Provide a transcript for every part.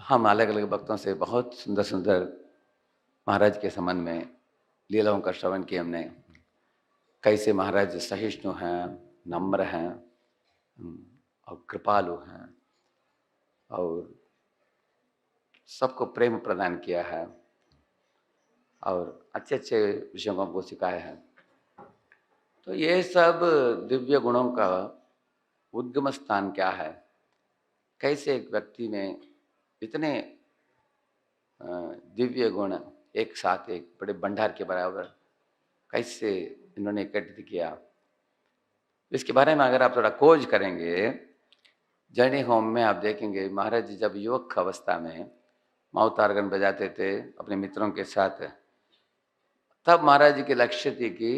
हम अलग-अलग वक्तों से बहुत सुंदर-सुंदर महाराज के संबंध में लीलाओं का श्रवण किया हमने। कैसे महाराज सहिष्णु हैं, नम्र हैं, और कृपालु हैं और सबको प्रेम प्रदान किया है और अच्छे-अच्छे विषयों को हमको सिखाया है। तो ये सब दिव्य गुणों का उद्गम स्थान क्या है? कैसे एक व्यक्ति में इतने दिव्य गुण एक साथ एक बड़े भंडार के बराबर कैसे इन्होंने एकत्रित किया? इसके बारे में अगर आप थोड़ा खोज करेंगे, जर्नी होम में आप देखेंगे महाराज जी जब युवक अवस्था में माउथ ऑर्गन बजाते थे अपने मित्रों के साथ, तब महाराज जी की लक्ष्य थी कि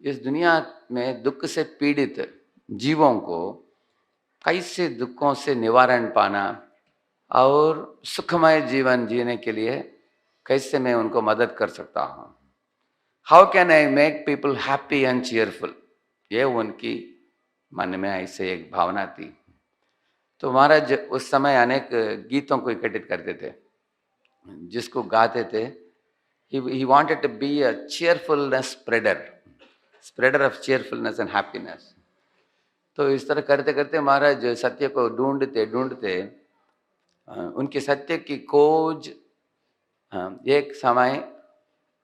इस दुनिया में दुख से पीड़ित जीवों को कैसे दुखों से निवारण पाना और सुखमय जीवन जीने के लिए कैसे मैं उनको मदद कर सकता हूँ। How can I make people happy and cheerful, ये उनकी मन में ऐसे एक भावना थी। तो महाराज उस समय अनेक गीतों को इकट्ठित करते थे जिसको गाते थे। He wanted to be a cheerfulness spreader of cheerfulness and happiness. तो इस तरह करते करते महाराज सत्य को ढूंढते ढूंढते उनके सत्य की खोज एक समय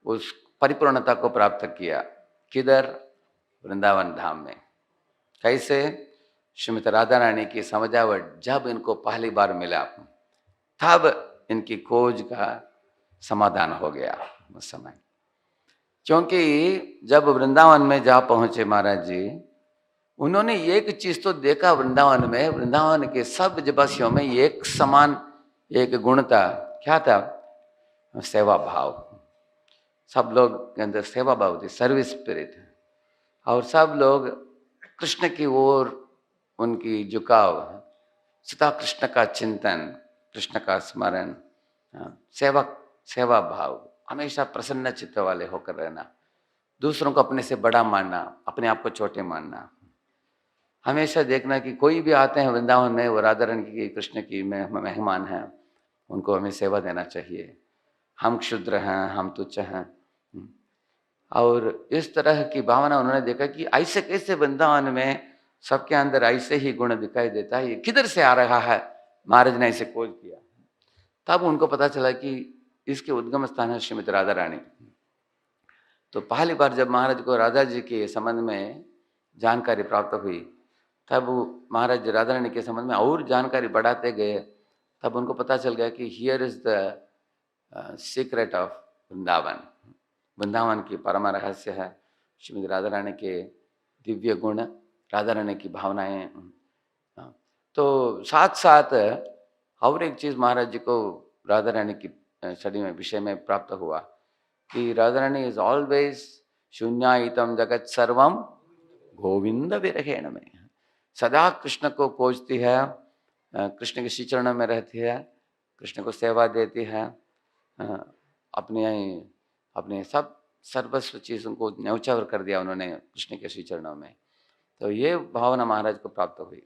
उस परिपूर्णता को प्राप्त किया। किधर? वृंदावन धाम में। कैसे? श्रीमती राधा रानी की समझावट जब इनको पहली बार मिला तब इनकी खोज का समाधान हो गया उस समय। क्योंकि जब वृंदावन में जा पहुंचे महाराज जी, उन्होंने एक चीज तो देखा वृंदावन में, वृंदावन के सब जबसियों में एक समान एक गुण था। क्या था? सेवा भाव। सब लोग के अंदर सेवा भाव थी, सर्विस स्पिरिट। और सब लोग कृष्ण की ओर उनकी झुकाव, सदा कृष्ण का चिंतन, कृष्ण का स्मरण, सेवा सेवा भाव, हमेशा प्रसन्न चित्त वाले होकर रहना, दूसरों को अपने से बड़ा मानना, अपने आप को छोटे मानना। हमेशा देखना कि कोई भी आते हैं वृंदावन में, वो राधा रानी की कृष्ण की मेहमान हैं, उनको हमें सेवा देना चाहिए। हम क्षुद्र हैं, हम तुच्छ हैं। और इस तरह की भावना उन्होंने देखा कि ऐसे कैसे वृंदावन में सबके अंदर ऐसे ही गुण दिखाई देता है, ये किधर से आ रहा है? महाराज ने ऐसे खोज किया। तब उनको पता चला कि इसके उद्गम स्थान है श्रीमती राधा रानी। तो पहली बार जब महाराज को राधा जी के संबंध में जानकारी प्राप्त हुई, तब महाराज राधा रानी के संबंध में और जानकारी बढ़ाते गए। तब उनको पता चल गया कि here is the secret of Vrindavan. Vrindavan की परम रहस्य है श्रीमती राधा रानी के दिव्य गुण, राधा रानी की भावनाएं। तो साथ साथ और एक चीज महाराज जी को राधा रानी की स्टडी में विषय में प्राप्त हुआ कि राधा रानी इज ऑलवेज शून्यायितम जगत सर्वम गोविंद विरहेण में। सदा कृष्ण को खोजती है, कृष्ण के श्री चरणों में रहती है, कृष्ण को सेवा देती है, अपने अपने सब सर्वस्व चीज़ों को न्यौछावर कर दिया उन्होंने कृष्ण के श्री चरणों में। तो ये भावना महाराज को प्राप्त हुई।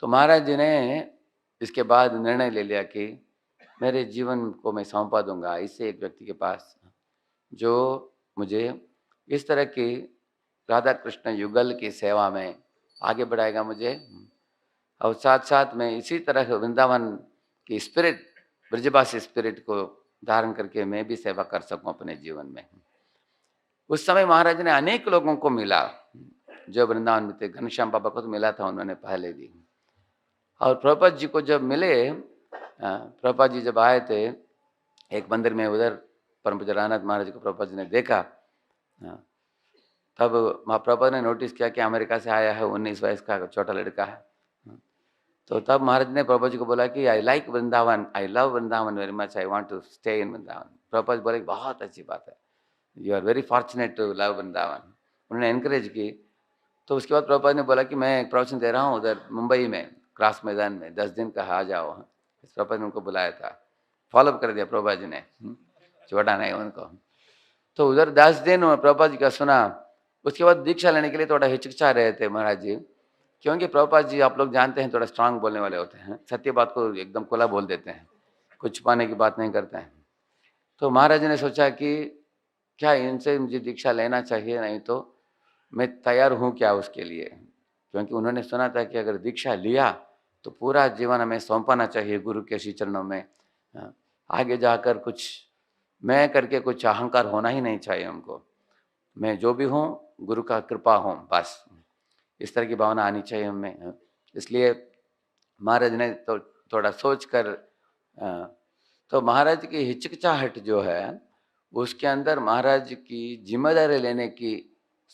तो महाराज जी ने इसके बाद निर्णय ले लिया कि मेरे जीवन को मैं सौंपा दूंगा ऐसे एक व्यक्ति के पास जो मुझे इस तरह की राधा कृष्ण युगल की सेवा में आगे बढ़ाएगा मुझे, और साथ साथ में इसी तरह वृंदावन की स्पिरिट, ब्रजवासी स्पिरिट को धारण करके मैं भी सेवा कर सकूं अपने जीवन में। उस समय महाराज ने अनेक लोगों को मिला जो वृंदावन में थे। घनश्याम बाबा को तो मिला था उन्होंने पहले भी। और प्रभुपाद जी को जब मिले, प्रभुपाद जी जब आए थे एक मंदिर में, उधर परम पूज्य रामनाथ महाराज को प्रभुपाद जी ने देखा। तब प्रभुपाद ने नोटिस किया कि अमेरिका से आया है, 19 वयस का छोटा लड़का है। तो तब महाराज ने प्रभुपाद जी को बोला कि I like Vrindavan, I love Vrindavan very much, I want to stay in Vrindavan. Prabhupada बोले बहुत अच्छी बात है, you are very fortunate to love Vrindavan. उन्होंने एनकरेज की। तो उसके बाद प्रभुपाद ने बोला कि मैं एक प्रवचन दे रहा हूँ उधर मुंबई में क्रास मैदान में, 10 दिन का आ जाओ। प्रभुपाद ने उनको बुलाया था, फॉलोअप कर दिया प्रभुपाद जी ने, छोड़ा नहीं उनको। तो उधर 10 दिन प्रभुपाद जी का सुना। उसके बाद दीक्षा लेने के लिए थोड़ा हिचकिचा रहे थे महाराज जी। क्योंकि प्रभुपाद जी आप लोग जानते हैं थोड़ा स्ट्रांग बोलने वाले होते हैं, सत्य बात को एकदम खुला बोल देते हैं, कुछ छुपाने की बात नहीं करते हैं। तो महाराज जी ने सोचा कि क्या इनसे मुझे दीक्षा लेना चाहिए, नहीं तो मैं तैयार हूँ क्या उसके लिए, क्योंकि उन्होंने सुना था कि अगर दीक्षा लिया तो पूरा जीवन हमें सौंपना चाहिए गुरु के श्री चरणों में। आगे जाकर कुछ मैं करके कुछ अहंकार होना ही नहीं चाहिए हमको, मैं जो भी हूँ गुरु का कृपा हूँ बस, इस तरह की भावना आनी चाहिए हमें। इसलिए महाराज ने तो थोड़ा सोच कर तो महाराज की हिचकिचाहट जो है उसके अंदर महाराज की जिम्मेदारी लेने की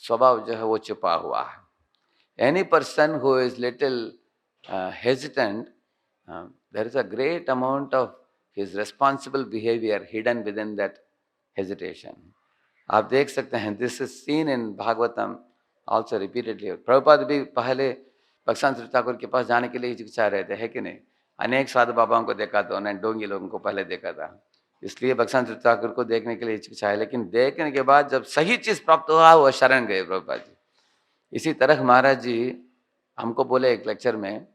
स्वभाव जो है वो छुपा हुआ है। Any person who is little hesitant, there is a great amount of his responsible behaviour hidden within that hesitation. आप देख सकते हैं, this is seen in Bhagavatam also repeatedly. Prabhupada भी पहले भक्तिसिद्धांत ठाकुर के पास जाने के लिए हिचकिचा रहे थे, है कि नहीं? अनेक साधु बाबाओं को देखा था, उन्हें डोंगी लोगों को पहले देखा था, इसलिए भक्तिसिद्धांत ठाकुर को देखने के लिए हिचकिचाया, लेकिन देखने के बाद जब सही चीज प्राप्त हुआ वो शरण गए प्रभुपाद जी। इसी तरह महाराज जी हमको बोले एक लेक्चर में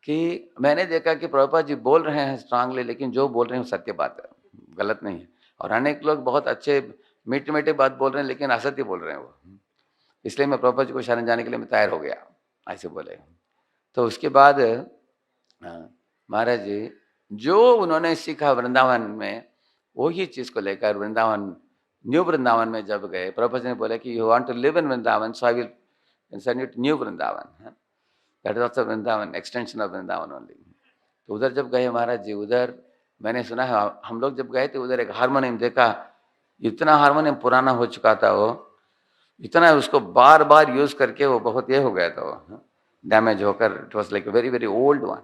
कि मैंने देखा कि प्रभुपाद जी बोल रहे हैं स्ट्रांगली, लेकिन जो बोल रहे हैं वो सत्य बात है, गलत नहीं है। और अनेक लोग बहुत अच्छे मीठे मीठे बात बोल रहे हैं लेकिन असत्य बोल रहे हैं वो, इसलिए मैं प्रभुपाद जी को शरण जाने के लिए मैं तैयार हो गया, ऐसे बोले। तो उसके बाद महाराज जी जो उन्होंने सीखा वृंदावन में वही चीज को लेकर वृंदावन, न्यू वृंदावन में जब गए, प्रभुपाद जी ने बोले कि you want to live in Vrindavan so I will send you to New Vrindavan, that is also Vrindavan, extension of Vrindavan only. तो उधर जब गए महाराज जी, उधर मैंने सुना है, हम लोग जब गए थे उधर एक हारमोनियम देखा, इतना हारमोनियम पुराना हो चुका था वो, इतना उसको बार बार यूज करके वो बहुत ये हो गया था, वो डैमेज होकर, it was like very very old one.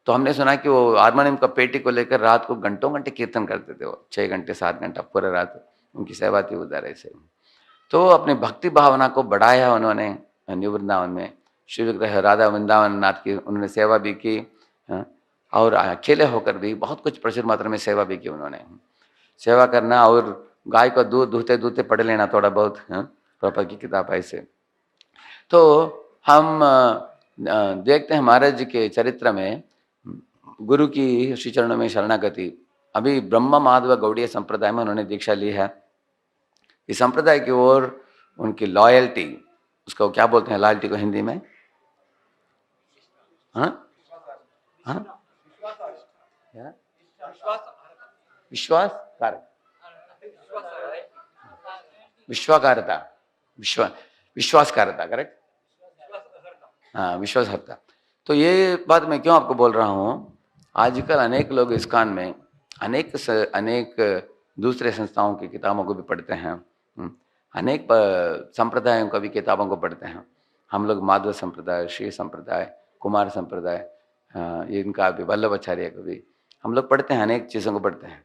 तो हमने सुना कि वो हारमोनियम का पेटी को लेकर रात को घंटों घंटे कीर्तन करते थे वो, 6 घंटे 7 घंटा पूरा रात उनकी सेवा थी उधर ऐसे। तो अपनी भक्ति भावना को बढ़ाया उन्होंने न्यू वृंदावन में, श्री विग्रह राधा वृंदावन नाथ की उन्होंने सेवा भी की, और अकेले होकर भी बहुत कुछ प्रचुर मात्रा में सेवा भी की उन्होंने। सेवा करना और गाय को दूध दूहते दूहते पढ़ लेना थोड़ा बहुत, प्रभुपाद की किताब ऐसे। तो हम देखते हैं महाराज जी के चरित्र में गुरु की श्री चरणों में शरणागति। अभी ब्रह्म माधव गौड़ीय संप्रदाय में उन्होंने दीक्षा ली है। इस संप्रदाय की ओर उनकी लॉयल्टी, उसको क्या बोलते हैं लॉयल्टी को हिंदी में? हाँ हाँ, विश्वास विश्वाकारता, विश्वासकारता, करेक्ट? हाँ, विश्वासहर्ता। तो ये बात मैं क्यों आपको बोल रहा हूँ, आजकल अनेक लोग इस्कॉन में अनेक दूसरे संस्थाओं की किताबों को भी पढ़ते हैं, अनेक संप्रदायों का भी किताबों को पढ़ते हैं। हम लोग माधव संप्रदाय, श्री संप्रदाय, कुमार संप्रदाय, इनका भी वल्लभाचार्य का भी हम लोग पढ़ते हैं, अनेक चीज़ों को पढ़ते हैं।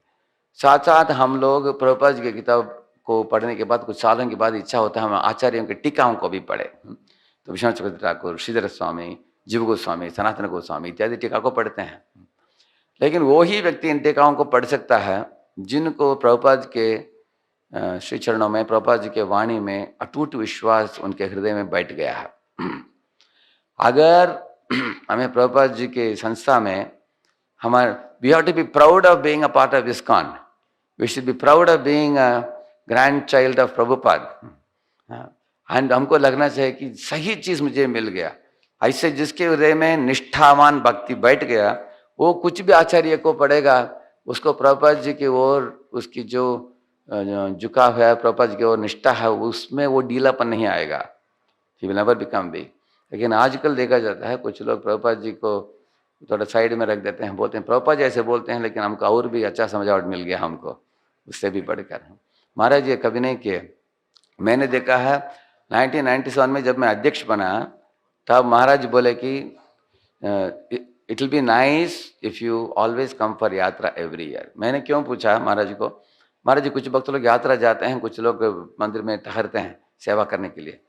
साथ साथ हम लोग प्रभुपाद जी की किताब को पढ़ने के बाद कुछ सालों के बाद इच्छा होता है हम आचार्यों की टीकाओं को भी पढ़े। तो विश्वनाथ चक्रवर्ती ठाकुर, श्रीधर स्वामी, जीव गोस्वामी, सनातन गोस्वामी इत्यादि टीका को पढ़ते हैं। लेकिन वो ही व्यक्ति इन टीकाओं को पढ़ सकता है जिनको प्रभुपाद के श्री चरणों में, प्रभुपाद जी के वाणी में अटूट विश्वास उनके हृदय में बैठ गया है। अगर हमें प्रभुपाद जी के संस्था में हमारे, we have to be proud of being a part of ISKCON, we should be proud of being a grandchild of Prabhupada. And हमको लगना चाहिए कि सही चीज मुझे मिल गया। ऐसे जिसके हृदय में निष्ठावान भक्ति बैठ गया, वो कुछ भी आचार्य को पढ़ेगा, उसको प्रभुपाद जी की ओर उसकी जो झुकाव है, प्रभुपाद जी की ओर निष्ठा है, उसमें वो ढीलापन नहीं आएगा। He will never become weak. लेकिन आजकल देखा जाता है कुछ लोग प्रभुपाद जी को थोड़ा साइड में रख देते हैं, बोलते हैं प्रभुपाद जी ऐसे बोलते हैं, लेकिन हमको और भी अच्छा समझावट मिल गया हमको उससे भी बढ़कर। महाराज ये कभी नहीं किए। मैंने देखा है 1997 में जब मैं अध्यक्ष बना तब महाराज बोले कि it will be nice if you always come for यात्रा एवरी ईयर। मैंने क्यों पूछा महाराज को, महाराज जी कुछ भक्त लोग यात्रा जाते हैं, कुछ लोग मंदिर में ठहरते हैं सेवा करने के लिए,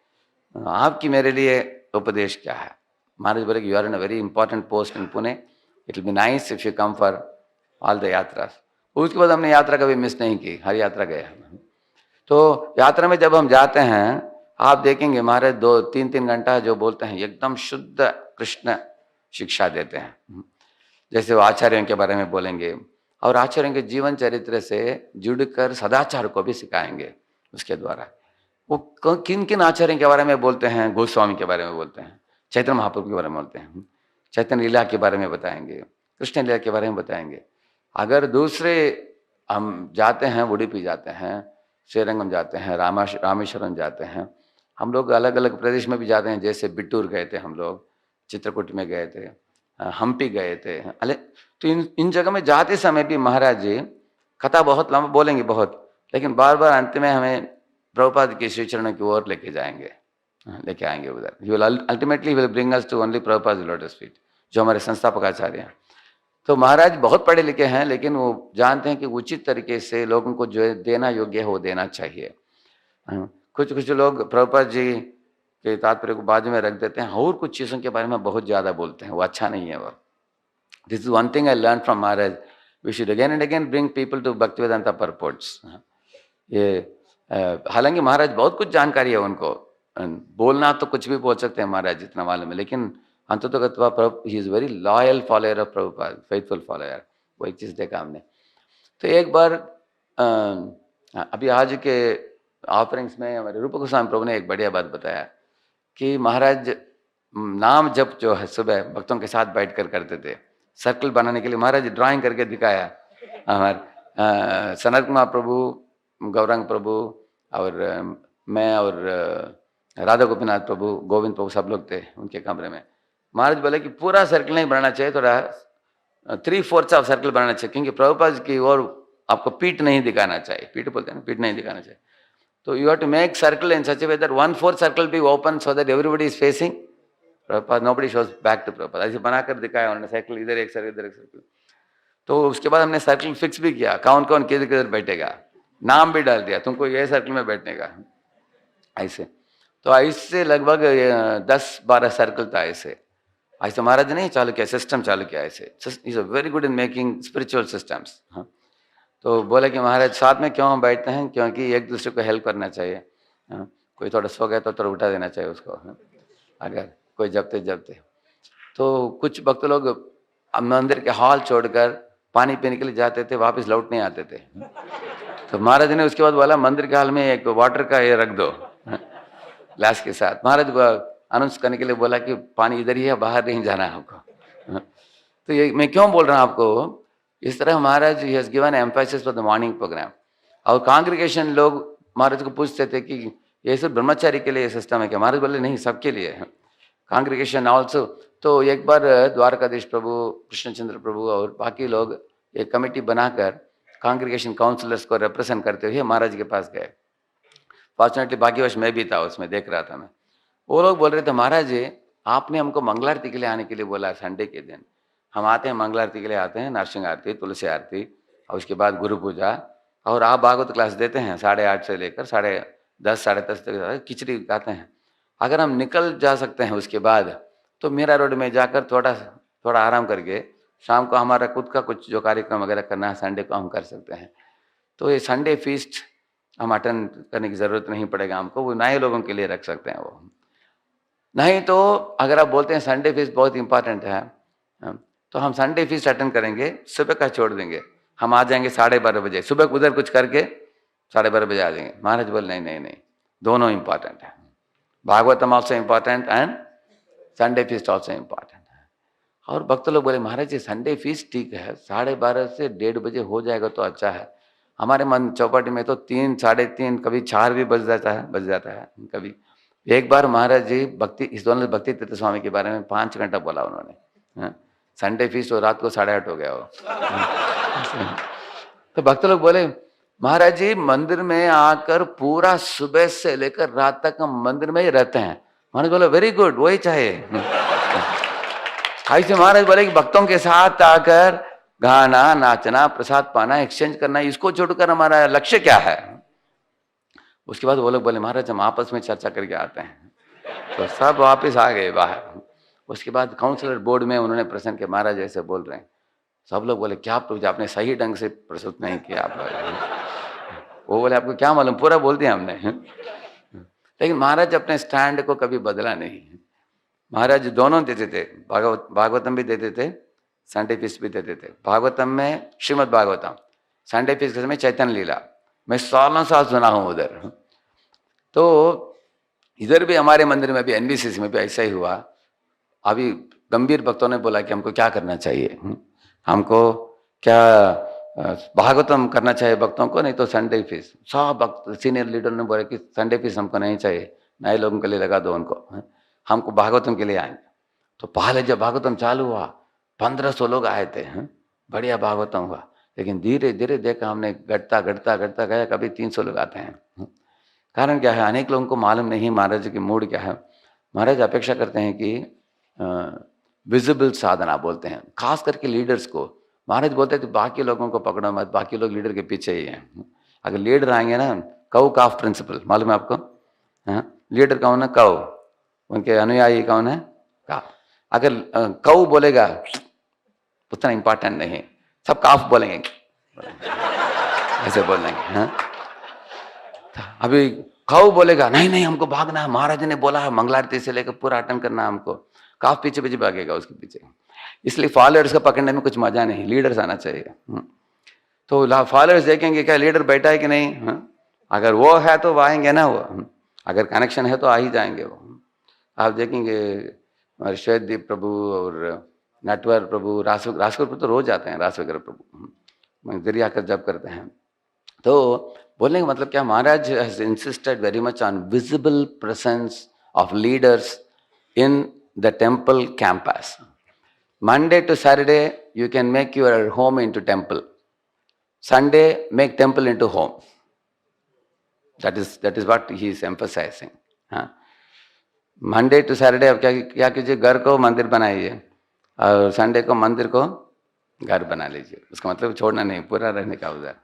आपकी मेरे लिए उपदेश क्या है? महाराज बोले कि you are in a very important post in Pune, it will be nice if you come for all the yatra. उसके बाद हमने यात्रा कभी मिस नहीं की, हर यात्रा गए। तो यात्रा में जब हम जाते हैं आप देखेंगे महाराज 2-3 घंटा जो बोलते हैं एकदम शुद्ध कृष्ण शिक्षा देते हैं। जैसे वो आचार्यों के बारे में बोलेंगे और आचार्यों के जीवन चरित्र से जुड़कर सदाचार को भी सिखाएंगे उसके द्वारा। वो किन किन आचार्यों के बारे में बोलते हैं, गोस्वामी के बारे में बोलते हैं, चैतन्य महाप्रभु के बारे में बोलते हैं, चैतन्य लीला के बारे में बताएंगे, कृष्ण लीला के बारे में बताएंगे। अगर दूसरे हम जाते हैं, उडुपी जाते हैं, श्रीरंगम जाते हैं, रामेश्वरम जाते हैं, हम लोग अलग अलग प्रदेश में भी जाते हैं, जैसे बिट्टूर गए थे हम लोग, चित्रकूट में गए थे, हम्पी गए थे। अरे तो इन जगह में जाते समय भी महाराज जी कथा बहुत लंबा बोलेंगे बहुत, लेकिन बार बार अंत में हमें प्रभुपाद की श्री चरणों की ओर लेके जाएंगे, लेके आएंगे उधर। He will ultimately will bring us to only Prabhupada lotus feet, जो हमारे संस्थापक आचार्य हैं। तो महाराज बहुत पढ़े लिखे हैं, लेकिन वो जानते हैं कि उचित तरीके से लोगों को जो देना योग्य है वो देना चाहिए। कुछ कुछ लोग प्रभुपाद जी के तात्पर्य को बाजू में रख देते हैं और कुछ चीज़ों के बारे में बहुत ज़्यादा बोलते हैं, वो अच्छा नहीं है। वो this is one thing I learn from Maharaj, we should again and again bring people to Bhaktivedanta purports. ये हालांकि महाराज बहुत कुछ जानकारी है उनको, बोलना तो कुछ भी बोल सकते हैं महाराज जितना मालूम है, लेकिन अंततः he is very loyal follower of Prabhupada, faithful follower. वो एक चीज़ देखा हमने। तो एक बार अभी आज के ऑफरिंग्स में हमारे रूप गोस्वामी प्रभु ने एक बढ़िया बात बताया कि महाराज नाम जप जो है सुबह भक्तों के साथ बैठकर करते थे। सर्कल बनाने के लिए महाराज ड्राइंग करके दिखाया। हमारे सनत कुमार प्रभु, गौरंग प्रभु और मैं और राधा गोपीनाथ प्रभु, गोविंद प्रभु सब लोग थे उनके कमरे में। महाराज बोले कि पूरा सर्कल नहीं बनाना चाहिए, थोड़ा 3/4 ऑफ सर्कल बनाना चाहिए, क्योंकि प्रभुपाद की ओर आपको पीठ नहीं दिखाना चाहिए। पीठ बोलते हैं ना, पीठ नहीं दिखाना चाहिए। तो you have to make circle in such a way that 1/4 circle be open so that everybody is facing Prabhupada, nobody shows back to Prabhupada. ऐसे बनाकर दिखाया उन्होंने, सर्कल इधर एक सर्कल इधर एक सर्कल। तो उसके बाद हमने सर्कल फिक्स भी किया, कौन कौन किधर किधर बैठेगा, नाम भी डाल दिया, तुमको ये सर्कल में बैठने का ऐसे। तो ऐसे लगभग 10-12 सर्कल था ऐसे। ऐसे महाराज ने चालू किया, सिस्टम चालू किया ऐसे। Is a very good in making spiritual systems. तो बोले कि महाराज साथ में क्यों हम बैठते हैं, क्योंकि एक दूसरे को हेल्प करना चाहिए। कोई थोड़ा सो गया तो थोड़ा उठा देना चाहिए उसको, अगर कोई जबते। तो कुछ भक्त लोग मंदिर के हॉल छोड़कर पानी पीने के लिए जाते थे, वापस लौट नहीं आते थे। तो महाराज ने उसके बाद बोला मंदिर के हॉल में एक वाटर का ये रख दो ग्लास के साथ। महाराज अनाउंस करने के लिए बोला कि पानी इधर ही है, बाहर नहीं जाना है आपको। तो ये मैं क्यों बोल रहा हूँ आपको, इस तरह Maharaj he has given emphasis for the morning program. और कांग्रेगेशन लोग महाराज को पूछते थे कि ये सिर्फ ब्रह्मचारी के लिए सिस्टम है क्या? महाराज बोले नहीं, सबके लिए है, कांग्रेगेशन ऑल्सो। तो एक बार द्वारकाधीश प्रभु, कृष्णचंद्र प्रभु और बाकी लोग एक कमेटी बनाकर कांग्रेगेशन काउंसलर्स को रिप्रेजेंट करते हुए महाराज के पास गए। फॉर्चुनेटली भाग्यवश मैं भी था उसमें, देख रहा था मैं। वो लोग बोल रहे थे महाराज जी आपने हमको मंगल आरती के लिए आने के लिए बोला, संडे के दिन हम आते हैं, मंगल आरती के लिए आते हैं, नरसिंह आरती, तुलसी आरती और उसके बाद गुरु पूजा, और आप भागवत क्लास देते हैं 8:30 से लेकर 10:30 साढ़े 10 तक खिचड़ी गाते हैं। अगर हम निकल जा सकते हैं उसके बाद तो मीरा रोड में जाकर थोड़ा आराम करके शाम को हमारा खुद का कुछ जो कार्यक्रम वगैरह करना है संडे को हम कर सकते हैं। तो ये संडे फीस्ट हम अटेंड करने की ज़रूरत नहीं पड़ेगा हमको, वो नए लोगों के लिए रख सकते हैं वो। नहीं तो अगर आप बोलते हैं संडे फीस्ट बहुत इंपॉर्टेंट है, तो हम संडे फीस्ट अटेंड करेंगे, सुबह का छोड़ देंगे, हम आ जाएंगे 12:30 बजे, सुबह उधर कुछ करके 12:30 बजे आ जाएंगे। महाराज बोले नहीं, दोनों इंपॉर्टेंट है, Bhagavatam also important and Sunday feast also important है। और भक्त लोग बोले महाराज जी संडे फीस्ट ठीक है, 12:30 से 1:30 बजे हो जाएगा तो अच्छा है। हमारे मन चौपाटी में तो 3, 3:30, कभी 4 भी बज जाता है कभी। एक बार महाराज जी इस दोनों भक्ति तीर्थ स्वामी के बारे में 5 घंटा बोला उन्होंने। संडे फीस्ट और रात को 8:30 हो गया वो। तो भक्त लोग बोले महाराज जी मंदिर में आकर पूरा सुबह से लेकर रात तक हम मंदिर में ही रहते हैं। महाराज बोले वेरी गुड, वही चाहिए। ऐसे महाराज बोले कि भक्तों के साथ आकर गाना, नाचना, प्रसाद पाना, एक्सचेंज करना, इसको छोड़कर हमारा लक्ष्य क्या है? उसके बाद वो लोग बोले महाराज हम आपस में चर्चा करके आते हैं। तो सब वापस आ गए बाहर। उसके बाद काउंसलर बोर्ड में उन्होंने प्रश्न किया महाराज ऐसे बोल रहे हैं। सब लोग बोले क्या प्रभु जी आपने सही ढंग से प्रस्तुत नहीं किया आप। वो बोले आपको क्या मालूम, पूरा बोल दिया हमने। लेकिन महाराज अपने स्टैंड को कभी बदला नहीं। महाराज दोनों देते थे, भागवतम भी देते थे, संडे फीस्ट भी देते थे। भागवतम में श्रीमद् भागवतम, संडे फीस्ट में चैतन्य लीला, मैं सालों साल सुना हूँ उधर। तो इधर भी हमारे मंदिर में भी, एनबीसीसी में भी ऐसा ही हुआ। अभी गंभीर भक्तों ने बोला कि हमको क्या करना चाहिए, हमको क्या भागवतम करना चाहिए भक्तों को, नहीं तो संडे फीस। सब भक्त सीनियर लीडर ने बोला कि संडे फीस हमको नहीं चाहिए, नए लोगों के लिए लगा दो उनको, हमको भागवतम के लिए आएंगे। तो पहले जब भागवतम चालू हुआ 1500 लोग आए थे, बढ़िया भागवतम हुआ। लेकिन धीरे धीरे देखा हमने, घटता घटता घटता गया, कभी 300 लोग आते हैं। कारण क्या है, अनेक लोगों को मालूम नहीं महाराज की मूड क्या है। महाराज अपेक्षा करते हैं कि विजिबल साधना बोलते हैं, खास करके लीडर्स को। महाराज बोलते हैं कि बाकी लोगों को पकड़ो मत, बाकी लोग लीडर के पीछे ही हैं। अगर लीडर आएंगे ना, कौ काफ प्रिंसिपल मालूम है आपको? लीडर कौन है? कौ। उनके अनुयायी कौन है? काफ। अगर कौ बोलेगा उतना इंपॉर्टेंट नहीं, सब काफ बोलेंगे, ऐसे बोलेंगे। अभी कौ बोलेगा नहीं नहीं हमको भागना है, महाराज ने बोला है मंगलारती से लेकर पूरा अटेंड करना हमको, काफ पीछे पीछे भागेगा उसके पीछे। इसलिए फॉलोअर्स को पकड़ने में कुछ मजा नहीं, लीडर्स आना चाहिए। तो फॉलोअर्स देखेंगे क्या लीडर बैठा है कि नहीं, अगर वो है तो वो आएंगे ना, वो अगर कनेक्शन है तो आ ही जाएंगे वो। आप देखेंगे श्वेतदीप प्रभु और नटवर प्रभु, रासकर प्रभु तो रोज आते हैं, रासकर प्रभु मंदिर आकर जब करते हैं। तो बोलने का मतलब क्या, Maharaj has insisted very much on visible presence of leaders in the temple campus. Monday to Saturday, you can make your home into temple. Sunday, make temple into home. That is what he is emphasizing. Monday to Saturday आप क्या कीजिए, घर को मंदिर बनाइए और Sunday को मंदिर को घर बना लीजिए। उसका मतलब छोड़ना नहीं, पूरा रहने का उधर।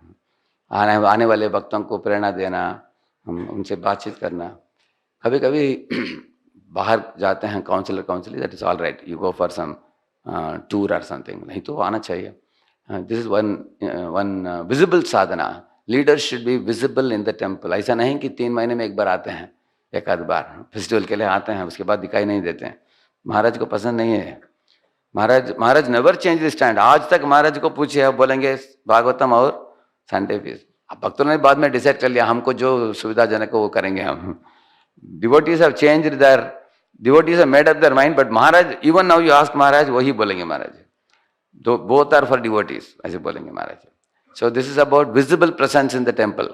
आने वाले भक्तों को प्रेरणा देना, उनसे बातचीत करना। कभी कभी बाहर जाते हैं counsellor, that is all right, you go for some tour और समथिंग, नहीं तो आना चाहिए। This is one visible sadhana. Leaders should be visible in the temple. ऐसा नहीं कि 3 महीने में एक बार आते हैं, एक आध बार फेस्टिवल के लिए आते हैं, उसके बाद दिखाई नहीं देते हैं। महाराज को पसंद नहीं है। महाराज नेवर चेंज द स्टैंड। आज तक महाराज को पूछिए, आप बोलेंगे भागवतम और संडे फीस। भक्तों ने बाद में डिसाइड कर लिया हमको जो सुविधाजनक हो वो करेंगे हम। Devotees have changed there, devotees have made up their mind, but Maharaj, even now you ask Maharaj, वही बोलेंगे महाराज, दो both are for devotees, ऐसे बोलेंगे महाराज। So this is about visible presence in the temple।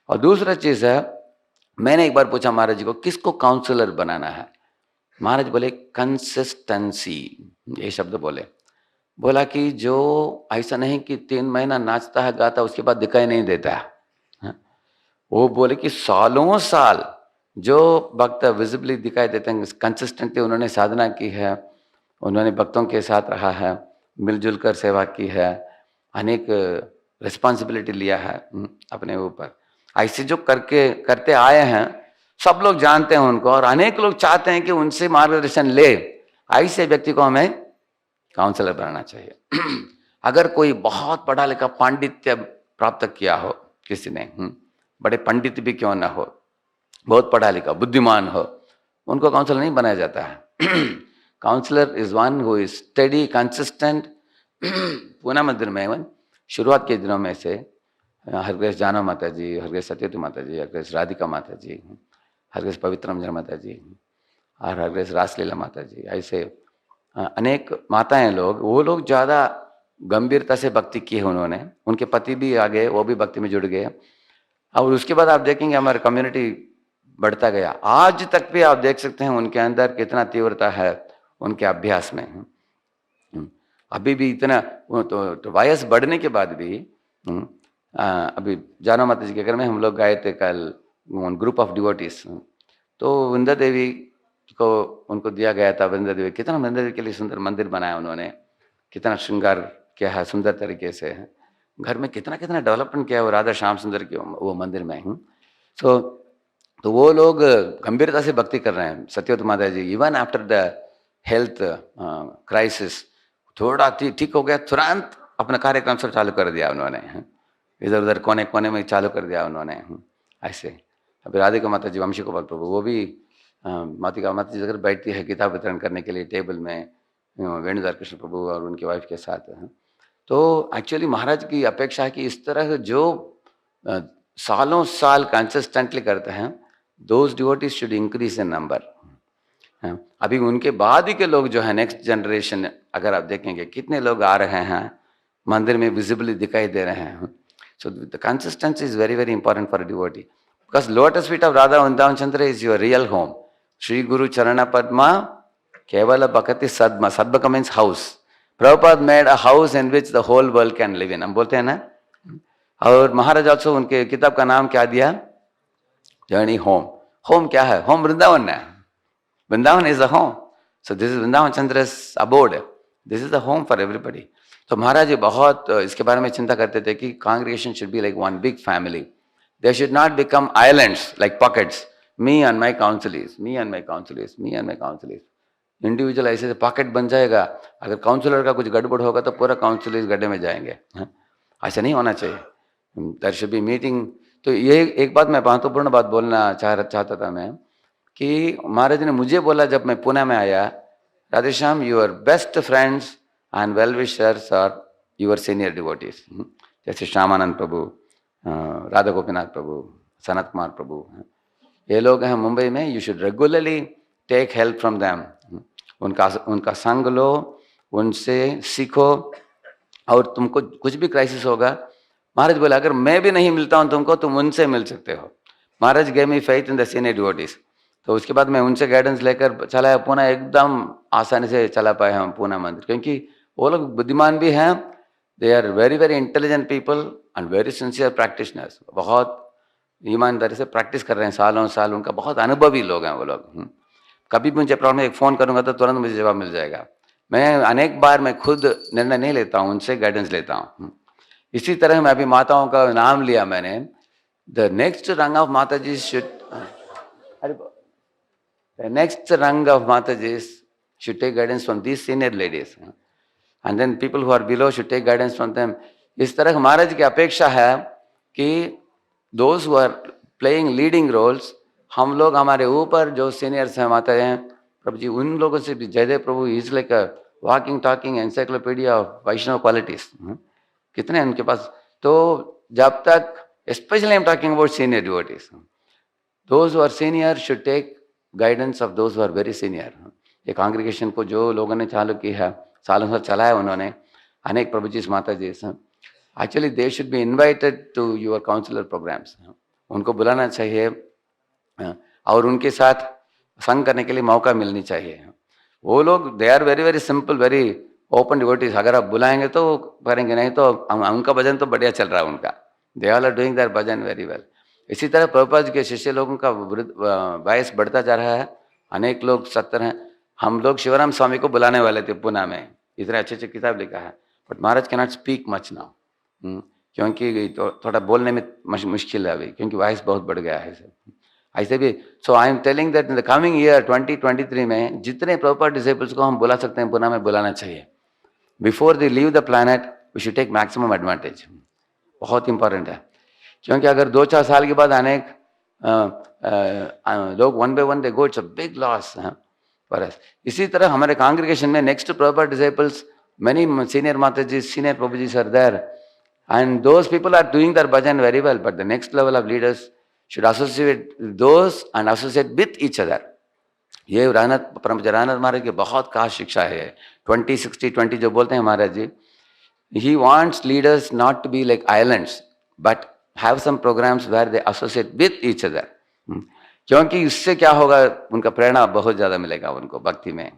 और दूसरा चीज है, मैंने एक बार पूछा महाराज जी को किसको काउंसलर बनाना है। महाराज बोले कंसिस्टेंसी, ये शब्द बोला कि जो ऐसा नहीं कि 3 महीना नाचता है गाता उसके बाद दिखाई नहीं देता है। वो बोले कि सालों साल जो भक्त विजिबली दिखाई देते हैं, कंसिस्टेंटली उन्होंने साधना की है, उन्होंने भक्तों के साथ रहा है, मिलजुल कर सेवा की है, अनेक रिस्पॉन्सिबिलिटी लिया है अपने ऊपर। ऐसे जो करते आए हैं, सब लोग जानते हैं उनको और अनेक लोग चाहते हैं कि उनसे मार्गदर्शन ले। ऐसे व्यक्ति को हमें काउंसलर बनाना चाहिए। अगर कोई बहुत पढ़ा लिखा पांडित्य प्राप्त किया हो किसी ने, बड़े पंडित भी क्यों ना हो, बहुत पढ़ा लिखा बुद्धिमान हो, उनको काउंसलर नहीं बनाया जाता है। Counsellor is one who is study consistent. Poona मंदिर में शुरुआत के दिनों में से हरग्रेस जानो माता जी, हरग्रेस सत्यवती माता जी, हरग्रेस राधिका माता जी, हरग्रेस पवित्रम माता जी और हरग्रेस रासलीला माता जी, ऐसे अनेक माताएं लोग, वो लोग ज़्यादा गंभीरता से भक्ति की है उन्होंने। उनके पति भी आ गए, वो भी भक्ति में जुड़ गए और उसके बाद आप देखेंगे हमारी कम्युनिटी बढ़ता गया। आज तक भी आप देख सकते हैं उनके अंदर कितना तीव्रता है उनके अभ्यास में। अभी भी इतना तो वयस बढ़ने के बाद भी अभी जानो माता जी के घर में हम लोग गए थे कल, ग्रुप ऑफ डिवोटीज, तो वृंदा देवी को उनको दिया गया था। वृंदा देवी कितना, वृंदा देवी के लिए सुंदर मंदिर बनाया उन्होंने, कितना श्रृंगार किया है सुंदर तरीके से, घर में कितना कितना डेवलपमेंट किया है वो राधा श्याम सुंदर के वो मंदिर में। तो वो लोग गंभीरता से भक्ति कर रहे हैं। Satyavati Mata ji even after the health crisis, थोड़ा ठीक हो गया, तुरंत अपना कार्यक्रम सब चालू कर दिया उन्होंने, इधर उधर कोने कोने में चालू कर दिया उन्होंने ऐसे। अभी राधिका माता जी, वंशी गोपाल प्रभु, वो भी मातिका माता जी अगर बैठती है किताब वितरण करने के लिए टेबल में वेणुधर कृष्ण प्रभु और उनकी वाइफ के साथ। तो एक्चुअली महाराज की अपेक्षा है कि इस तरह जो अ, सालों साल कंसिस्टेंटली करते हैं, those devotees should increase in number. अभी उनके बाद ही के लोग जो है नेक्स्ट जनरेशन, अगर आप देखेंगे कितने लोग आ रहे हैं मंदिर में विजिबली दिखाई दे रहे हैं। So the consistency is very very important for devotee, because lotus feet of Radha Vrindavan Chandra is your real home. श्री गुरु चरण पद्मा केवल भक्ति सद्मा, sadma means house. Prabhupada made a house in which the whole world can live in, हम बोलते हैं ना। और महाराज ऑल्सो उनके किताब का नाम क्या दिया? Journey home. होम क्या है? होम वृंदावन है। Vrindavan is the home. So this is Vrindavan Chandra's abode, this is the home for everybody. तो महाराज जी बहुत इसके बारे में चिंता करते थे कि congregation should be like one big family, they should not become islands like pockets, me and my councillors, me and my councillors, me and my councillors. Individual ऐसे पॉकेट बन जाएगा, अगर काउंसलर का कुछ गड़बड़ होगा तो पूरा काउंसिल इस गड्ढे में जाएंगे। ऐसा नहीं होना चाहिए, देयर शुड बी मीटिंग। तो ये एक बात मैं महत्वपूर्ण बात बोलना चाहता था मैं, कि महाराज ने मुझे बोला जब मैं पुणे में आया, Radheshyam your best friends and well wishers are your senior devotees, जैसे श्यामानंद प्रभु, राधा गोपीनाथ प्रभु, सनत कुमार प्रभु, ये लोग हैं मुंबई में। You should regularly take help from them, उनका संग लो, उनसे सीखो, और तुमको कुछ भी क्राइसिस होगा, महाराज बोला अगर मैं भी नहीं मिलता हूं तुमको, तुम उनसे मिल सकते हो। Maharaj gave me faith in the senior devotees. तो उसके बाद मैं उनसे गाइडेंस लेकर चलाया पुणे, एकदम आसानी से चला पाए हम पुणे मंदिर, क्योंकि वो लोग बुद्धिमान भी हैं, they are very very intelligent people and very sincere practitioners, बहुत ईमानदारी से प्रैक्टिस कर रहे हैं सालों साल, उनका बहुत अनुभवी लोग हैं वो लोग। कभी भी मुझे प्रॉब्लम, एक फ़ोन करूंगा तो तुरंत मुझे जवाब मिल जाएगा। मैं अनेक बार मैं खुद निर्णय नहीं लेता हूँ, उनसे गाइडेंस लेता हूँ। इसी तरह मैं अभी माताओं का नाम लिया मैंने, the next rung of Mata ji should, the next rung of Mata ji should take guidance from these senior ladies, and then people who are below should take guidance from them. इस तरह महाराज की अपेक्षा है कि those who are playing leading roles, हम लोग हमारे ऊपर जो सीनियर्स हैं माता हैं प्रभु जी, उन लोगों से भी, Jaydev Prabhu is like a walking talking encyclopedia of Vaishnava qualities, कितने हैं उनके पास। तो जब तक, specially I am talking about senior devotees, those who are senior should take guidance of those who are very senior. ये कांग्रेगेशन को जो लोगों ने चालू की है, सालों से चलाया उन्होंने, अनेक Prabhu ji Mata ji, actually they should be invited to your counsellor programs, उनको बुलाना चाहिए और उनके साथ संग करने के लिए मौका मिलनी चाहिए। वो लोग they are very very simple, very open devotees, अगर आप बुलाएंगे तो करेंगे, नहीं तो उनका भजन तो बढ़िया चल रहा है उनका, they all are doing their bhajan very well. इसी तरह प्रभुपाद जी के शिष्य लोगों का वयस बढ़ता जा रहा है, अनेक लोग 70 हैं। हम लोग शिवराम स्वामी को बुलाने वाले थे पुणे में, इतने अच्छे अच्छे किताब लिखा है, but Maharaj can not speak much now, क्योंकि तो थोड़ा बोलने में मुश्किल है अभी, क्योंकि वॉइस बहुत बढ़ गया है ऐसे भी। So I am telling that in the coming year 2023 में जितने प्रॉपर डिसेबल्स को हम बुला सकते हैं पुणे में बुलाना चाहिए। Before they leave the planet we should take maximum advantage, बहुत इंपॉर्टेंट है। क्योंकि अगर 2-4 साल के बाद अनेक लोग one by one they go, it's a big loss for us. इसी तरह हमारे कांग्रेगेशन में next proper disables, many senior Mataji, senior Prabhujis are there, and those people are doing their bhajan very well, but the next level of leaders should associate those and associate with each other. ये रानत परम रानत महाराज की बहुत खास शिक्षा है, 20-60-20 जो बोलते हैं महाराज जी। He wants leaders not to be like islands, but have some programs where they associate with each other. क्योंकि इससे क्या होगा, उनका प्रेरणा बहुत ज़्यादा मिलेगा उनको भक्ति में।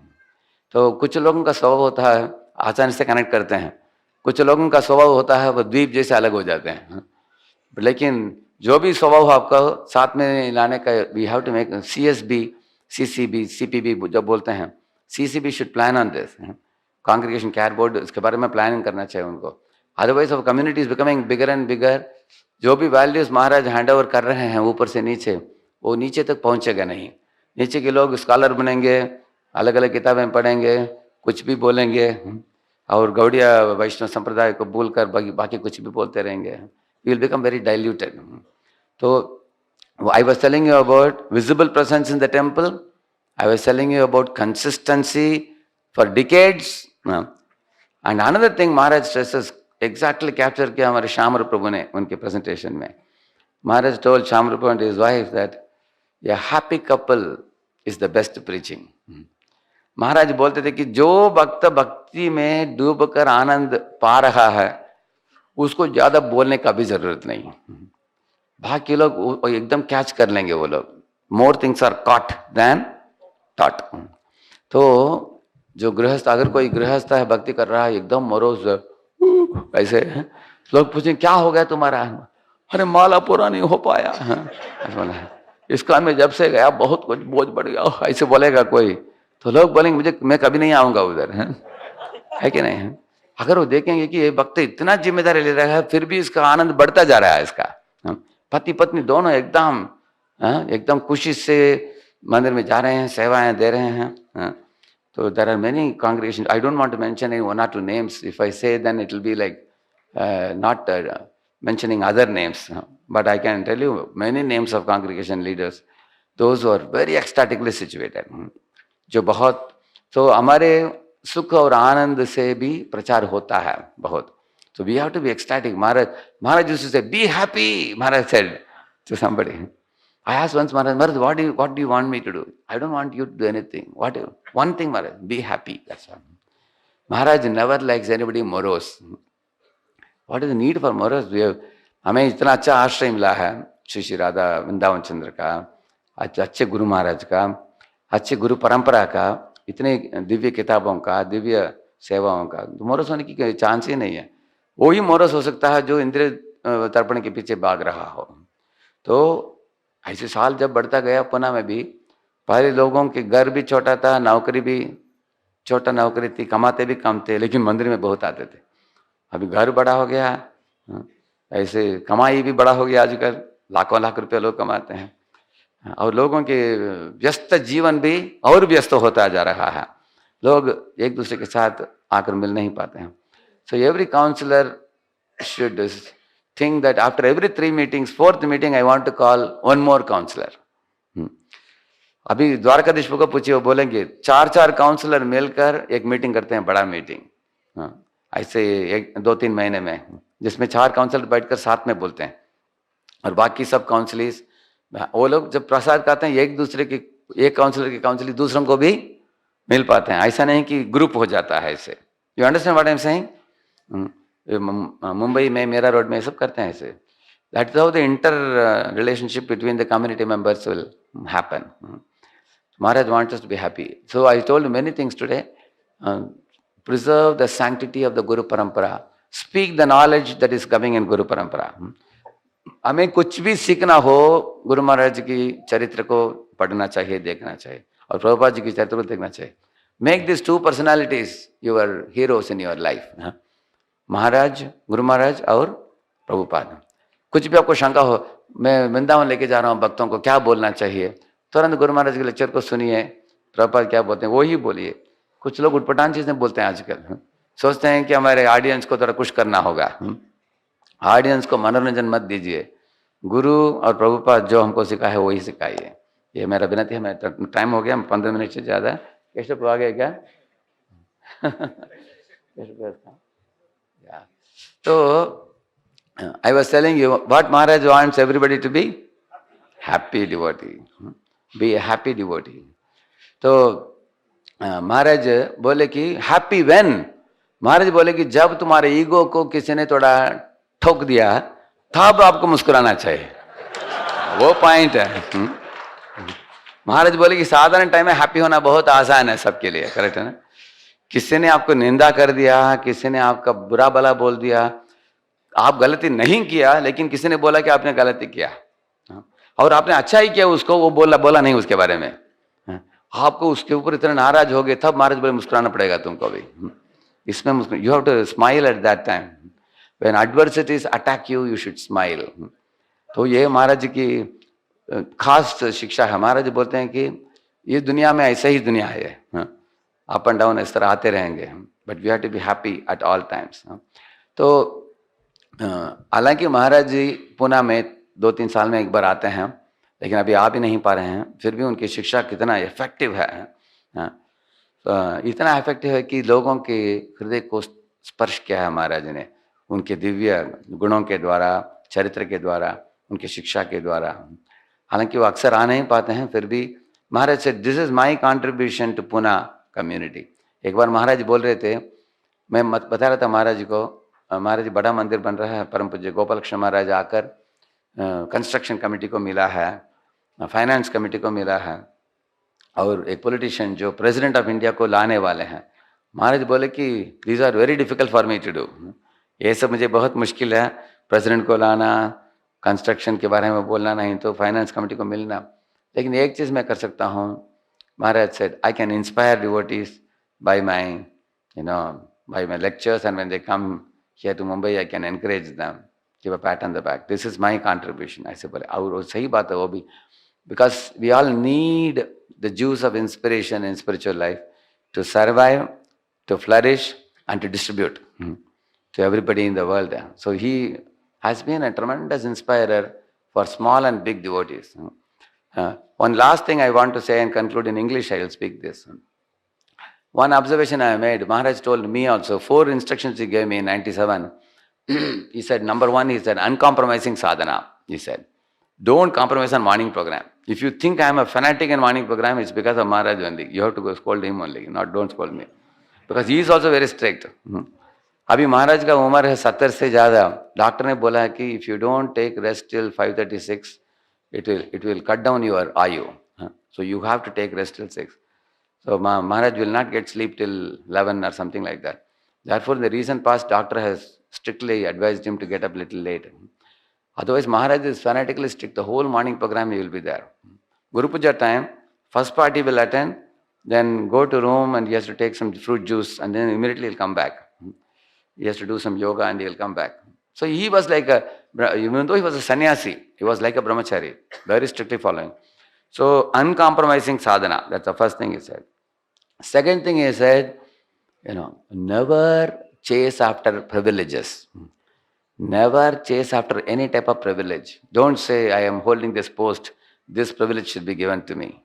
तो कुछ लोगों का स्वभाव होता है आसानी से कनेक्ट करते हैं, कुछ लोगों का स्वभाव होता है वो द्वीप जैसे अलग हो जाते हैं। लेकिन जो भी स्वभाव आपका साथ में लाने का, we have to make CSB, CCB, CPB जो बोलते हैं, CCB should plan on this, congregation care board इसके बारे में प्लानिंग करना चाहिए उनको। Otherwise of community is becoming bigger and bigger. जो भी वैल्यूज महाराज हैंड ओवर कर रहे हैं ऊपर से नीचे, वो नीचे तक पहुंचेगा नहीं। नीचे के लोग स्कॉलर बनेंगे, अलग अलग किताबें पढ़ेंगे, कुछ भी बोलेंगे, और गौड़िया वैष्णव संप्रदाय को भूल कर बाकी कुछ भी बोलते रहेंगे, we will become very diluted. तो I was telling you about visible presence in the temple. I was telling you about consistency for decades. And another thing Maharaj stresses, exactly capture किया हमारे श्याम प्रभु ने उनके presentation में. Maharaj told Shyam Prabhu and his wife that a happy couple is the best preaching. महाराज बोलते थे कि जो भक्त भक्ति में डूबकर आनंद पा रहा है उसको ज्यादा बोलने का भी जरूरत नहीं. बाकी लोग एकदम कैच कर लेंगे वो लोग. More things are caught than taught. तो जो गृहस्थ, अगर कोई गृहस्थ है भक्ति कर रहा है एकदम मरोज ऐसे, लोग पूछें क्या हो गया तुम्हारा, अरे माला पूरा नहीं हो पाया. इसका मैं जब से गया बहुत कुछ बोझ बढ़ गया ऐसे बोलेगा कोई, तो लोग बोलेंगे मुझे, मैं कभी नहीं आऊंगा उधर. है कि नहीं? अगर वो देखेंगे कि ये भक्त इतना जिम्मेदारी ले रहा है फिर भी इसका आनंद बढ़ता जा रहा है, इसका पति पत्नी दोनों एकदम खुशी से मंदिर में जा रहे हैं, सेवाएं दे रहे हैं. तो there are many congregation. I don't want to mention any one और two names. If I say then it will be like not mentioning other names, but I can tell you many names of congregation leaders, those who are very ecstatically situated, जो बहुत, तो हमारे सुख और आनंद से भी प्रचार होता है बहुत. So we have to be ecstatic. Maharaj used to say, be happy, Maharaj said to somebody. I asked once Maharaj, what do you want me to do? I don't want you to do anything. One thing, Maharaj, be happy. That's all. Maharaj never likes anybody morose. What is the need for morose? हमें इतना अच्छा आश्रय मिला है श्री श्री राधा वृंदावन चंद्र का, अच्छे गुरु महाराज का, अच्छे गुरु परंपरा का, इतने दिव्य किताबों का, दिव्य सेवाओं का. मोरस होने की चांस ही नहीं है. वो ही मोरस हो सकता है जो इंद्रिय तर्पण के पीछे भाग रहा हो. तो ऐसे साल जब बढ़ता गया, पुणे में भी पहले लोगों के घर भी छोटा था, नौकरी भी छोटा नौकरी थी, कमाते भी कम थे, लेकिन मंदिर में बहुत आते थे. अभी घर बड़ा हो गया, ऐसे कमाई भी बड़ा हो गया, आजकल लाखों लाख रुपए लोग कमाते हैं, और लोगों के व्यस्त जीवन भी और व्यस्त होता जा रहा है. लोग एक दूसरे के साथ आकर मिल नहीं पाते हैं. So every counselor should think that after every 3 meetings, 4th meeting, I want to call one more counselor. अभी द्वारकाधीश को पूछिए, वो बोलेंगे 4 काउंसलर मिलकर एक मीटिंग करते हैं, बड़ा मीटिंग, ऐसे 2-3 महीने में, जिसमें 4 काउंसलर बैठकर साथ में बोलते हैं, और बाकी सब काउंसलिस वो लोग जब प्रसाद खाते हैं एक दूसरे की, एक काउंसलर की काउंसलिंग दूसरों को भी मिल पाते हैं. ऐसा नहीं कि ग्रुप हो जाता है ऐसे. You understand what I am saying? Mumbai में, मेरा रोड में सब करते हैं ऐसे. That is how the inter relationship between the community members will happen. Maharaj wants us to be happy. So I told many things today. Preserve the sanctity of the Guru Parampara. Speak the knowledge that is coming in Guru Parampara. हमें कुछ भी सीखना हो, गुरु महाराज की चरित्र को पढ़ना चाहिए, देखना चाहिए, और प्रभुपाद जी की चरित्र को देखना चाहिए. Make these 2 personalities your heroes in your life. महाराज, गुरु महाराज और प्रभुपाद. कुछ भी आपको शंका हो, मैं वृंदावन लेके जा रहा हूँ भक्तों को, क्या बोलना चाहिए, तुरंत गुरु महाराज के लेक्चर को सुनिए, प्रभुपाद क्या बोलते हैं वो ही बोलिए. कुछ लोग उटपटांग चीजें बोलते हैं आजकल, सोचते हैं कि हमारे ऑडियंस को थोड़ा कुछ करना होगा. ऑडियंस को मनोरंजन मत दीजिए, गुरु और प्रभुपाद जो हमको सिखाए वही सिखाइए. ये मेरा विनती है. मैं टाइम हो गया, 15 मिनट से ज्यादा. कैसे आ गया क्या? तो I was telling you what Maharaj wants everybody to be happy devotee. Be a happy devotee. तो महाराज बोले कि हैप्पी व्हेन, महाराज बोले कि जब तुम्हारे ईगो को किसी ने थोड़ा ठोक दिया तब आपको मुस्कुराना चाहिए. वो पॉइंट है. महाराज बोले कि साधारण टाइम में हैप्पी होना बहुत आसान है सबके लिए. करेक्ट है ना? किसी ने आपको निंदा कर दिया, किसी ने आपका बुरा भला बोल दिया, आप गलती नहीं किया, लेकिन किसी ने बोला कि आपने गलती किया, और आपने अच्छा ही किया उसको, वो बोला नहीं उसके बारे में, आपको उसके ऊपर इतना नाराज हो गए, तब महाराज बोले मुस्कुराना पड़ेगा तुमको भी. इसमें you have to smile at that time. When adversities attack you, you should smile. तो ये महाराज की खास शिक्षा है. महाराज बोलते हैं कि ये दुनिया में ऐसा ही दुनिया है, अप एंड डाउन इस तरह आते रहेंगे, but we have to be happy at all times. तो हालांकि महाराज जी पुणे में 2-3 साल में एक बार आते हैं, लेकिन अभी आ भी नहीं पा रहे हैं, फिर भी उनकी शिक्षा कितना इफेक्टिव है, इतना इफेक्टिव है कि लोगों के हृदय को स्पर्श किया है महाराज ने, उनके दिव्य गुणों के द्वारा, चरित्र के द्वारा, उनकी शिक्षा के द्वारा। हालांकि वो अक्सर आ नहीं पाते हैं, फिर भी महाराज से this is my contribution to Poona community. एक बार महाराज बोल रहे थे, मैं बता रहा था महाराज को, महाराज बड़ा मंदिर बन रहा है, परम पूज्य गोपाल कृष्ण महाराज आकर कंस्ट्रक्शन कमेटी को मिला है, फाइनेंस कमेटी को मिला है, और एक पॉलिटिशियन जो प्रेसिडेंट ऑफ इंडिया को लाने वाले हैं। महाराज बोले कि these are very difficult for me to do, ये सब मुझे बहुत मुश्किल है, प्रेसिडेंट को लाना, कंस्ट्रक्शन के बारे में बोलना, नहीं तो फाइनेंस कमेटी को मिलना, लेकिन एक चीज़ मैं कर सकता हूँ। Maharaj said I can inspire devotees by my by my lectures, and when they come here to Mumbai I can encourage them, give a pat on the back, this is my contribution। ऐसे बोले, और सही बात है वो भी, because we all need the juice of inspiration in spiritual life to survive, to flourish, and to distribute to everybody in the world. So he has been a tremendous inspirer for small and big devotees. One last thing I want to say and conclude in English, I will speak this. One observation I made, Maharaj told me also, 4 instructions he gave me in 97. He said, number 1, he said, uncompromising sadhana. He said, don't compromise on morning program. If you think I am a fanatic in morning program, it's because of Maharaj only. You have to go scold him only, don't scold me. Because he is also very strict. अभी महाराज का उम्र है 70 से ज़्यादा, doctor ने बोला है कि if you don't take rest till 5:36 it will cut down your आयु, so you have to take rest till 6. So Maharaj will not get sleep till 11 or something like that. Therefore, in the recent past, doctor has strictly advised him to get up little late. Otherwise, Maharaj is fanatically strict. The whole morning program he will be there. Guru Puja time, first part he will attend, then go to room and he has to take some fruit juice, and then immediately he'll come back. He has to do some yoga and he'll come back. So he was like even though he was a sannyasi, he was like a brahmachari, very strictly following. So uncompromising sadhana, that's the first thing he said. Second thing he said, never chase after privileges. Never chase after any type of privilege. Don't say, I am holding this post, this privilege should be given to me.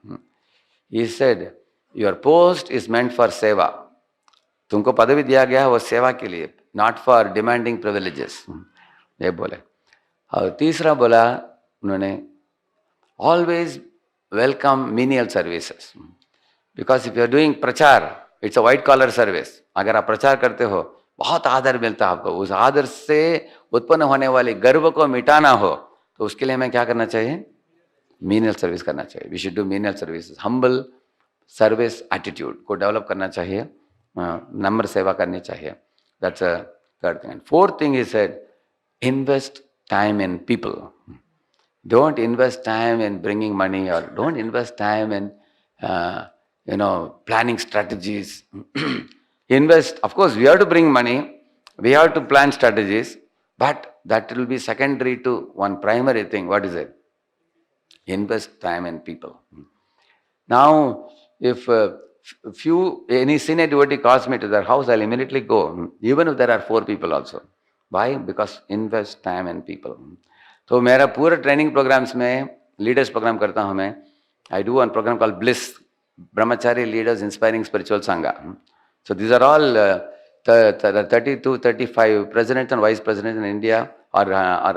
He said, your post is meant for seva. तुमको पदवी दिया गया है वो सेवा के लिए, not for demanding privileges. ये बोले. और तीसरा बोला उन्होंने, always welcome menial services. Because if you are doing प्रचार, it's a white collar service. अगर आप प्रचार करते हो, बहुत आदर मिलता है आपको, उस आदर से उत्पन्न होने वाले गर्व को मिटाना हो, तो उसके लिए हमें क्या करना चाहिए? मीनियल सर्विस करना चाहिए. We should do menial services. Humble service attitude को डेवलप करना चाहिए, नम्र सेवा करनी चाहिए. That's a third thing. Fourth thing is said, invest time in people. Don't invest time in bringing money, or don't invest time in planning strategies. Invest, of course, we have to bring money, we have to plan strategies, but that will be secondary to one primary thing. What is it? Invest time in people. Now, if any senior devotee calls me to their house, I'll immediately go, even if there are 4 people also. Why? Because invest time in people. तो मेरा पूरा training programmes में leaders programme करता हूँ मैं. I do one programme called bliss, brahmachari leaders inspiring spiritual sangha. So these are all 32, 35 presidents and vice presidents in India, or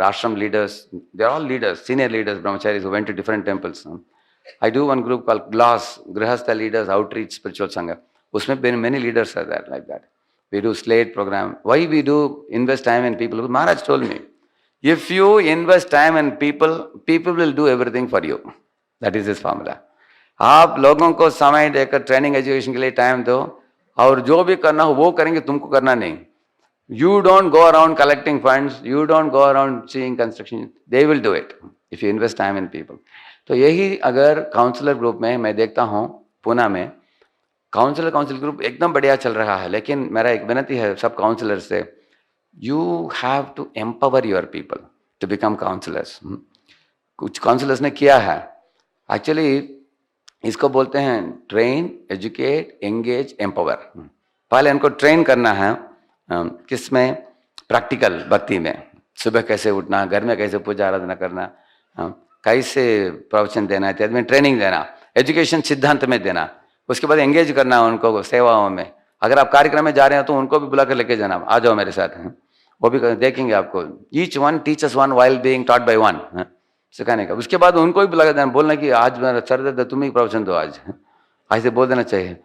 ashram leaders. They are all leaders, senior leaders, brahmacharis who went to different temples. I do one group called GLAS, Grihastha Leaders Outreach Spiritual Sangha. Usme many leaders are there like that. We do slate program. Why we do invest time in people? Maharaj told me, if you invest time in people, people will do everything for you. That is his formula. आप लोगों को समय देकर training education के लिए time दो, और जो भी करना हो वो करेंगे, तुमको करना नहीं. You don't go around collecting funds, you don't go around seeing construction, they will do it if you invest time in people. तो यही अगर काउंसलर ग्रुप में मैं देखता हूँ, पुणे में काउंसिल ग्रुप एकदम बढ़िया चल रहा है, लेकिन मेरा एक विनती है सब काउंसलर से, you have to empower your people to become counselors. कुछ काउंसलर्स ने किया है. एक्चुअली इसको बोलते हैं ट्रेन, एजुकेट, एंगेज, एम्पावर. पहले इनको ट्रेन करना है, किस में? प्रैक्टिकल भक्ति में. सुबह कैसे उठना, घर में कैसे पूजा आराधना करना, कैसे प्रवचन देना है, में ट्रेनिंग देना, एजुकेशन सिद्धांत में देना, उसके बाद एंगेज करना उनको सेवाओं में। अगर आप कार्यक्रम में जा रहे हैं तो उनको भी बुला कर लेके जाना, आ जाओ मेरे साथ, वो भी देखेंगे आपको। Each one teachers one while being taught by one, सिखाने का। उसके बाद उनको भी बुला कर देना, बोलना कि आज मेरा सर दर्द, तुम ही प्रवचन दो आज, ऐसे बोल देना चाहिए।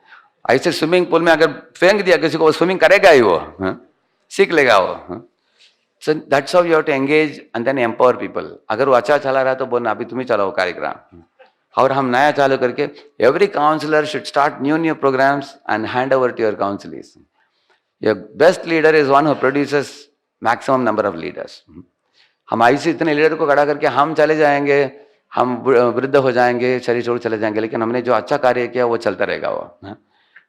ऐसे स्विमिंग पूल में अगर फेंक दिया किसी को, वो स्विमिंग करेगा ही, वो सीख लेगा वो। So that's how you have to engage and then empower people. अगर वो अच्छा चला रहा है तो बोलना अभी तुम ही चलाओ कार्यक्रम, और हम नया चालू करके every counsellor should start new programmes and hand over to your counsellors. Your best leader is one who produces maximum number of leaders. हम ऐसे इतने लीडर को खड़ा करके हम चले जाएंगे, हम वृद्ध हो जाएंगे, शरीर छोड़ चले जाएंगे, लेकिन हमने जो अच्छा कार्य किया वो चलता रहेगा वो।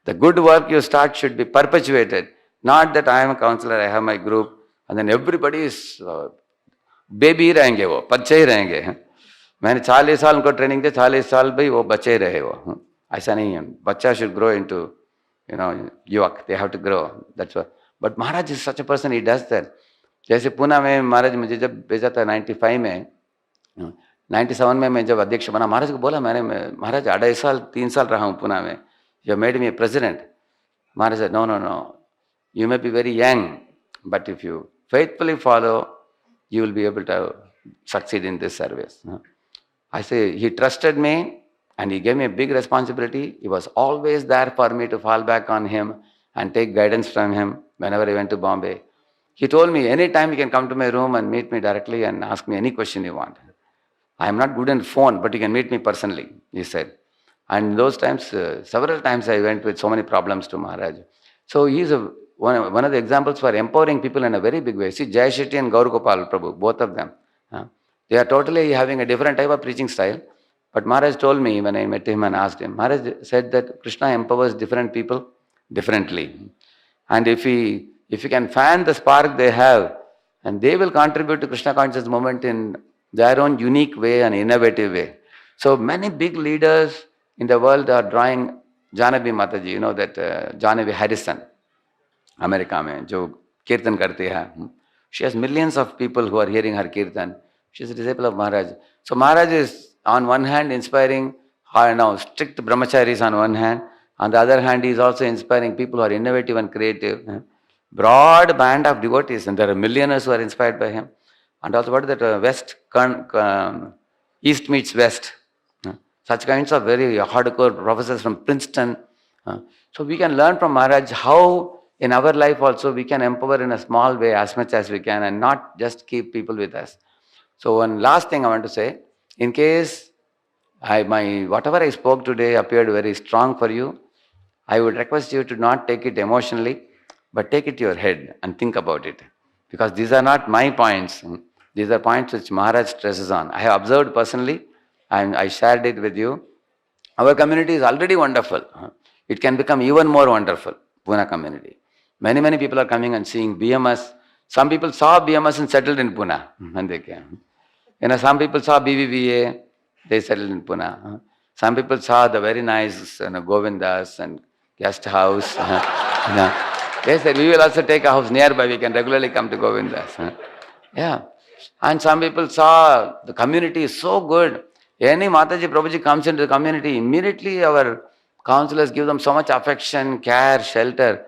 The good work you start should be perpetuated, not that I am a counsellor, I have my group and then everybody is baby ही रहेंगे, वो बच्चे ही रहेंगे। मैंने 40 साल उनको ट्रेनिंग दी, 40 साल भाई वो बच्चे ही रहे वो। ऐसा नहीं है, बच्चा शुड ग्रो इनटू युवक, they have to grow, that's what. But Maharaj is such a person, he does that. जैसे पुणे में महाराज मुझे जब भेजा था 95 में, 97 में मैं जब अध्यक्ष बना, महाराज को बोला मैंने, महाराज 2.5 साल रहा हूँ पुणे में, you made me president. Maharaj no no no, you may be very young, but if you faithfully follow, you will be able to succeed in this service. I say he trusted me and he gave me a big responsibility. He was always there for me to fall back on him and take guidance from him whenever I went to Bombay. He told me anytime you can come to my room and meet me directly and ask me any question you want. I am not good on phone, but you can meet me personally, he said. And those times, several times I went with so many problems to Maharaj. So he is one of the examples for empowering people in a very big way. See, Jai Shetty and Gaur Gopal Prabhu, both of them, they are totally having a different type of preaching style. But Maharaj told me when I met him and asked him, Maharaj said that Krishna empowers different people differently. And if you can fan the spark they have, and they will contribute to Krishna consciousness movement in their own unique way and innovative way. So many big leaders in the world are drawing Janavi Mataji, you know that Janavi Harrison, America में जो कीर्तन करती है, she has millions of people who are hearing her kirtan. She is a disciple of Maharaj. So Maharaj is on one hand inspiring strict brahmacharis on one hand, on the other hand he is also inspiring people who are innovative and creative. Broad band of devotees, and there are millionaires who are inspired by him. And also what is that East meets West. Such kinds of very hardcore professors from Princeton. So we can learn from Maharaj how in our life also we can empower in a small way as much as we can and not just keep people with us. So one last thing I want to say, in case whatever I spoke today appeared very strong for you, I would request you to not take it emotionally, but take it to your head and think about it. Because these are not my points. These are points which Maharaj stresses on. I have observed personally and I shared it with you. Our community is already wonderful. It can become even more wonderful, Pune community. Many people are coming and seeing BMS. Some people saw BMS and settled in Pune when they came. Some people saw BVVA, they settled in Pune. Some people saw the very nice Govindas and guest house. They said, we will also take a house nearby, we can regularly come to Govindas. Yeah. And some people saw the community is so good. Any Mataji, Prabhuji comes into the community, immediately our counselors give them so much affection, care, shelter.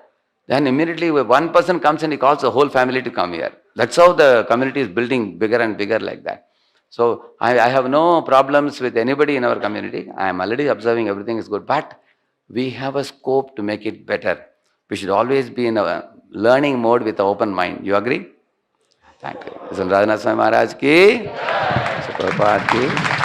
Then immediately one person comes and he calls the whole family to come here. That's how the community is building bigger and bigger like that. So I have no problems with anybody in our community. I am already observing everything is good. But we have a scope to make it better. We should always be in a learning mode with an open mind. You agree? Thank you. Radhanath Swami Maharaj ki, Prabhupada ki.